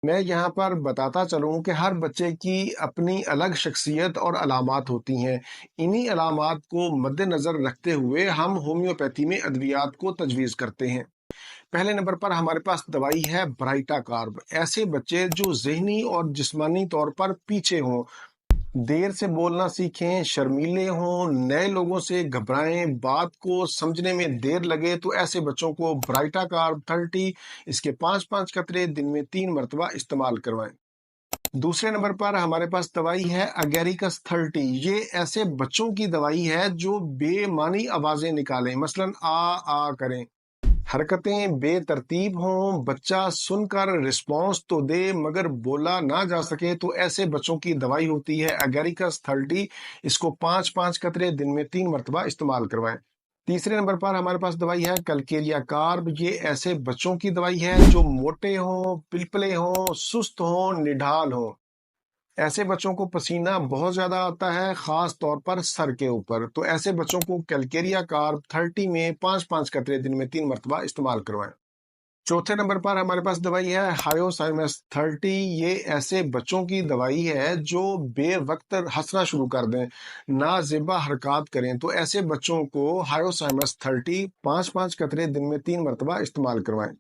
میں یہاں پر بتاتا چلوں کہ ہر بچے کی اپنی الگ شخصیت اور علامات ہوتی ہیں۔ انہی علامات کو مد نظر رکھتے ہوئے ہم ہومیوپیتھی میں ادویات کو تجویز کرتے ہیں۔ پہلے نمبر پر ہمارے پاس دوائی ہے برائٹا کارب۔ ایسے بچے جو ذہنی اور جسمانی طور پر پیچھے ہوں، دیر سے بولنا سیکھیں، شرمیلے ہوں، نئے لوگوں سے گھبرائیں، بات کو سمجھنے میں دیر لگے، تو ایسے بچوں کو برائٹا کارب 30 اس کے 5 قطرے دن میں 3 مرتبہ استعمال کروائیں۔ دوسرے نمبر پر ہمارے پاس دوائی ہے اگیریکس 30۔ یہ ایسے بچوں کی دوائی ہے جو بے معنی آوازیں نکالیں، مثلا آ کریں، حرکتیں بے ترتیب ہوں، بچہ سن کر رسپانس تو دے مگر بولا نہ جا سکے، تو ایسے بچوں کی دوائی ہوتی ہے اگیریکس 30۔ اس کو 5 قطرے دن میں 3 مرتبہ استعمال کروائیں۔ تیسرے نمبر پر ہمارے پاس دوائی ہے کلکیریا کارب۔ یہ ایسے بچوں کی دوائی ہے جو موٹے ہوں، پلپلے ہوں، سست ہوں، نڈھال ہوں۔ ایسے بچوں کو پسینہ بہت زیادہ آتا ہے، خاص طور پر سر کے اوپر، تو ایسے بچوں کو کیلکیریا کارب 30 میں 5 قطرے دن میں 3 مرتبہ استعمال کروائیں۔ چوتھے نمبر پر ہمارے پاس دوائی ہے ہائیوسائمس 30۔ یہ ایسے بچوں کی دوائی ہے جو بے وقت ہنسنا شروع کر دیں، نازیبا حرکات کریں، تو ایسے بچوں کو ہائیوسائمس 30 5 قطرے دن میں 3 مرتبہ استعمال کروائیں۔